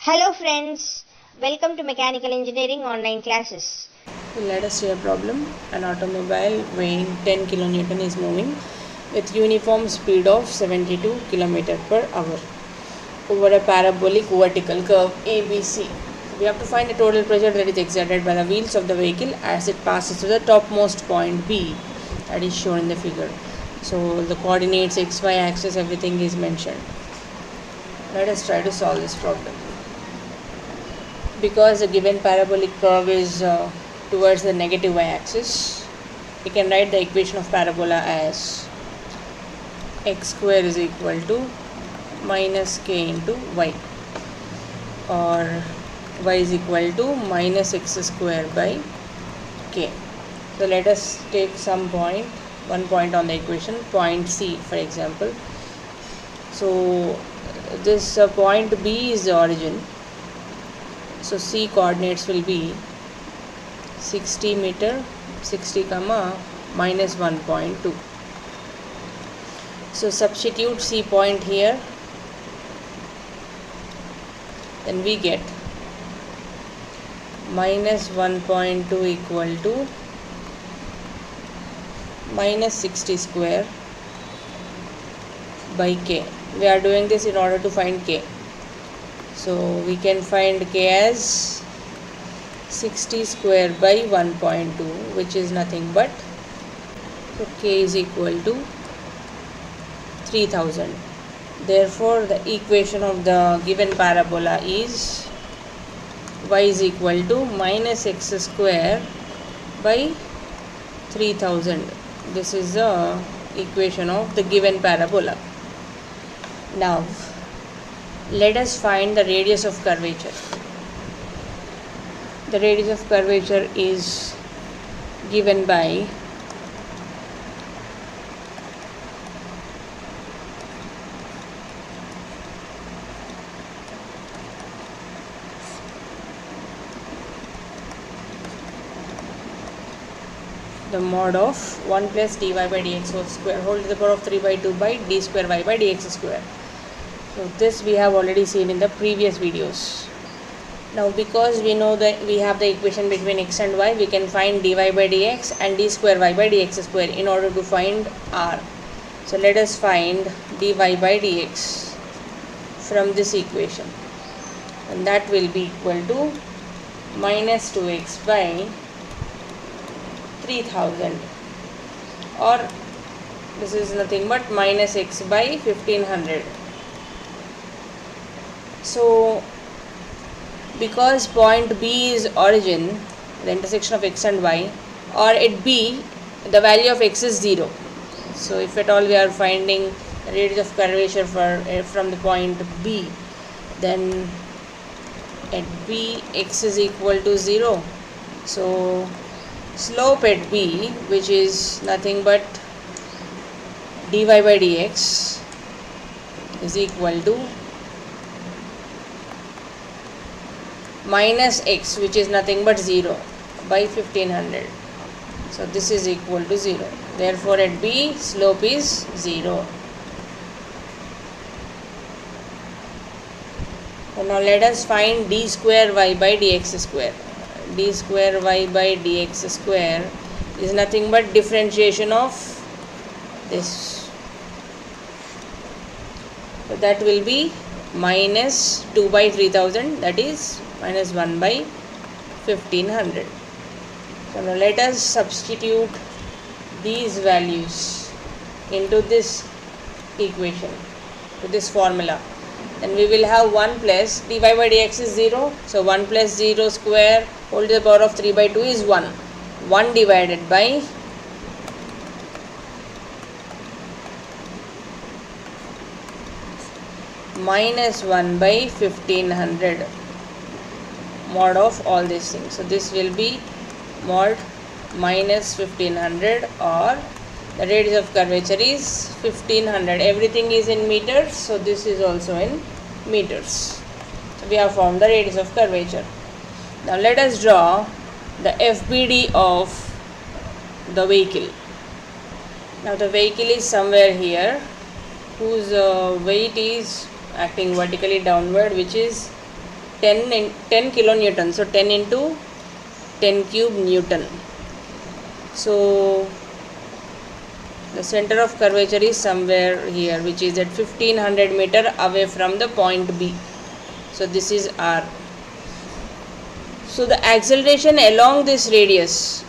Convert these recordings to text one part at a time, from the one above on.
Hello friends, welcome to Mechanical Engineering online classes. Let us see a problem. An automobile weighing 10 kN is moving with uniform speed of 72 km per hour over a parabolic vertical curve ABC. We have to find the total pressure that is exerted by the wheels of the vehicle as it passes to the topmost point B, that is shown in the figure. So the coordinates, x, y axis, everything is mentioned. Let us try to solve this problem. Because the given parabolic curve is towards the negative y-axis, we can write the equation of parabola as x square is equal to minus k into y, or y is equal to minus x square by k. So let us take some point, one point on the equation, point C for example. So this point B is the origin. So C coordinates will be 60 meter, 60 comma minus 1.2. So substitute C point here, then we get minus 1.2 equal to minus 60 square by k. We are doing this in order to find k. So we can find k as 60 square by 1.2, which is nothing but, so k is equal to 3000. Therefore the equation of the given parabola is y is equal to minus x square by 3000. This is the equation of the given parabola. Now let us find the radius of curvature. The radius of curvature is given by the mod of 1 plus dy by dx whole square whole to the power of 3 by 2 by d square y by dx square. So this we have already seen in the previous videos. Now because we know that we have the equation between x and y, we can find dy by dx and d square y by dx square in order to find r. So let us find dy by dx from this equation, and that will be equal to minus 2x by 3000, or this is nothing but minus x by 1500. So because point B is origin, the intersection of x and y, or at B the value of x is 0. So if at all we are finding the radius of curvature from the point B, then at B x is equal to 0. So slope at B, which is nothing but dy by dx, is equal to minus x, which is nothing but 0, by 1500. So this is equal to 0. Therefore at B slope is 0. So now let us find d square y by dx square. D square y by dx square is nothing but differentiation of this. So that will be minus 2 by 3000, that is minus 1 by 1500. So now let us substitute these values into this equation, to this formula. Then we will have 1 plus dy by dx is 0. So 1 plus 0 square whole to the power of 3 by 2 is 1. 1 divided by minus 1 by 1500, mod of all these things. So this will be mod minus 1500, or the radius of curvature is 1500. Everything is in meters, so this is also in meters. So we have found the radius of curvature. Now let us draw the FBD of the vehicle. Now the vehicle is somewhere here, whose weight is acting vertically downward, which is 10 kilonewton. So 10 into 10 cube Newton. So the center of curvature is somewhere here, which is at 1500 meter away from the point B. So this is R. So the acceleration along this radius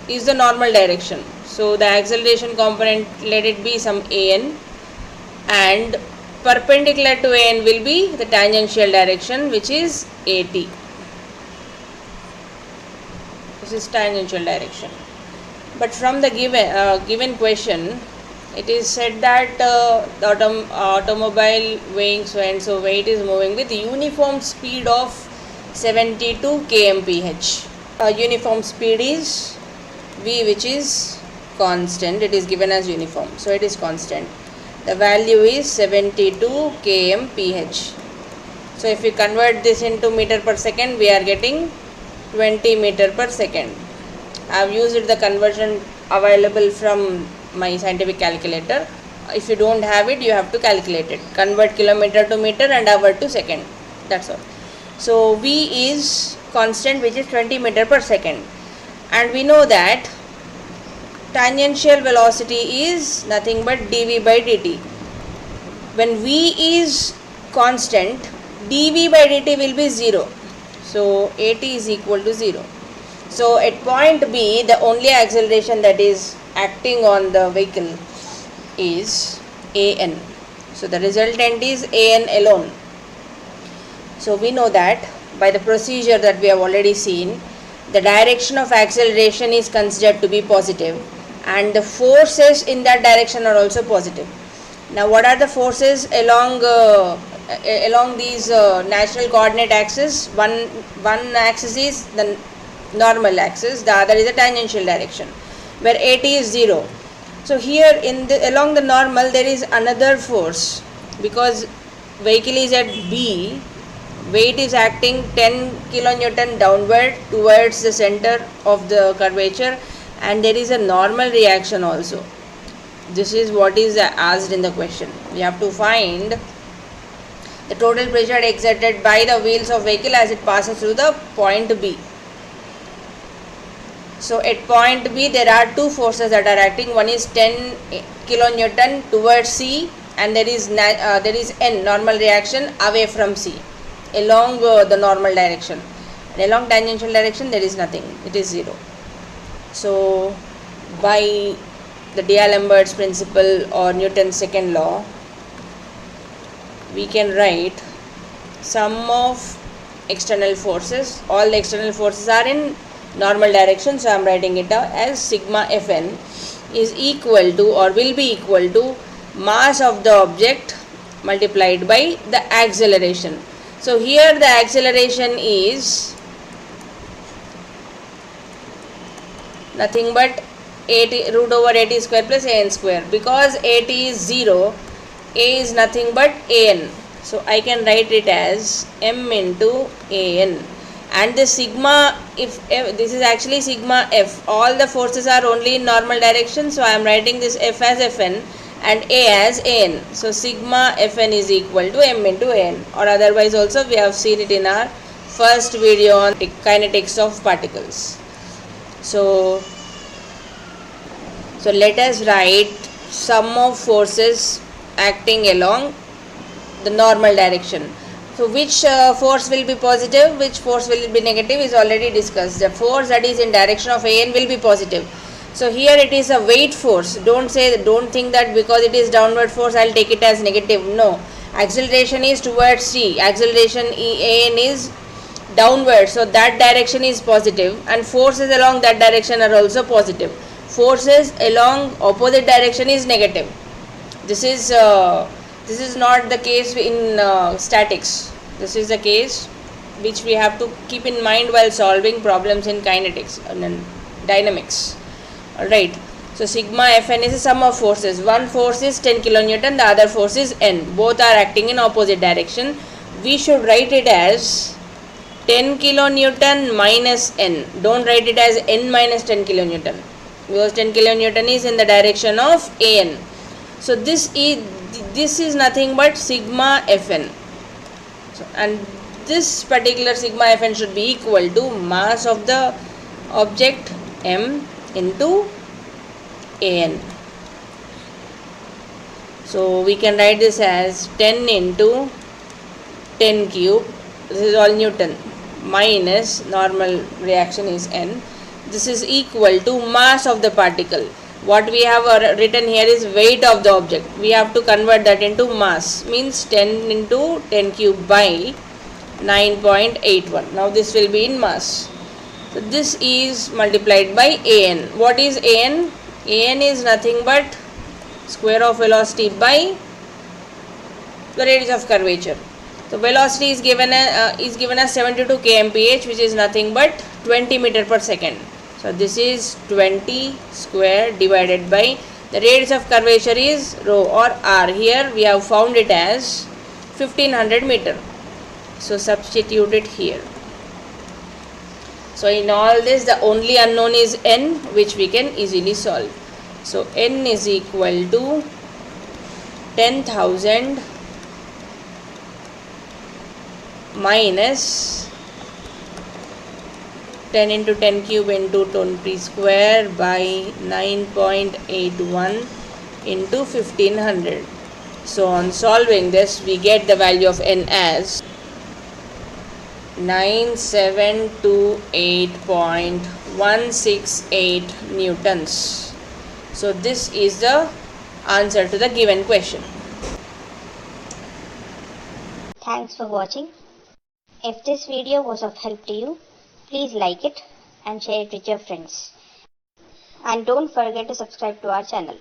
is the normal direction. So the acceleration component, let it be some an, and perpendicular to an will be the tangential direction, which is at. This is tangential direction. But from the given question, it is said that the automobile weighing so and so weight is moving with uniform speed of 72 kmph. Uniform speed is v, which is constant. It is given as uniform, so it is constant. The value is 72 kmph. So if we convert this into meter per second, we are getting 20 meter per second. I have used the conversion available from my scientific calculator. If you don't have it, you have to calculate it. Convert kilometer to meter and hour to second. That's all. So v is constant, which is 20 meter per second, and we know that tangential velocity is nothing but dv by dt. When v is constant, dv by dt will be 0. So at is equal to 0. So at point B, the only acceleration that is acting on the vehicle is an. So the resultant is an alone. So we know that by the procedure that we have already seen, the direction of acceleration is considered to be positive, and the forces in that direction are also positive. Now what are the forces along these natural coordinate axis? One axis is the normal axis, the other is the tangential direction, where at is 0. So here along the normal there is another force, because vehicle is at B, weight is acting 10 kilonewton downward towards the center of the curvature, and there is a normal reaction also. This is what is asked in the question. We have to find the total pressure exerted by the wheels of vehicle as it passes through the point B. So at point B there are two forces that are acting. One is 10 kilonewton towards C, and there is N, normal reaction, away from C along the normal direction. And along tangential direction there is nothing, it is 0. So by the D'Alembert's principle or Newton's second law, we can write sum of external forces. All the external forces are in normal direction, so I am writing it out as sigma Fn is equal to, or will be equal to, mass of the object multiplied by the acceleration. So here the acceleration is nothing but root over at square plus an square. Because at is 0, a is nothing but an. So I can write it as m into an. And the sigma, if this is actually sigma f, all the forces are only in normal direction, so I am writing this f as fn and a as an. So sigma fn is equal to m into an, or otherwise also we have seen it in our first video on kinetics of particles. So let us write sum of forces acting along the normal direction. So which force will be positive, which force will be negative is already discussed. The force that is in direction of an will be positive. So here it is a weight force. Don't think that because it is downward force I will take it as negative. No, acceleration is towards C. Acceleration an is downward, so that direction is positive, and forces along that direction are also positive. Forces along opposite direction is negative. This is not the case in statics. This is the case which we have to keep in mind while solving problems in kinetics and dynamics. Alright, so sigma Fn is a sum of forces. One force is 10 kilonewton, the other force is N. Both are acting in opposite direction. We should write it as 10 kilonewton minus N. Don't write it as N minus 10 kilonewton, because 10 kilonewton is in the direction of An. So this is nothing but sigma Fn. So, and this particular sigma Fn should be equal to mass of the object m into An. So we can write this as 10 into 10 cube, this is all Newton, minus normal reaction is n. This is equal to mass of the particle. What we have written here is weight of the object. We have to convert that into mass, means 10 into 10 cube by 9.81. Now this will be in mass. So this is multiplied by An. What is An? An is nothing but square of velocity by the radius of curvature. So velocity is given as 72 kmph, which is nothing but 20 meter per second. So this is 20 square divided by the radius of curvature is rho or r. Here we have found it as 1500 meter. So substitute it here. So in all this, the only unknown is n, which we can easily solve. So n is equal to 10,000 minus 10 into 10 cube into 20 square by 9.81 into 1500. So on solving this, we get the value of n as 9728.168 newtons. So this is the answer to the given question. Thanks for watching. If this video was of help to you, please like it and share it with your friends. And don't forget to subscribe to our channel.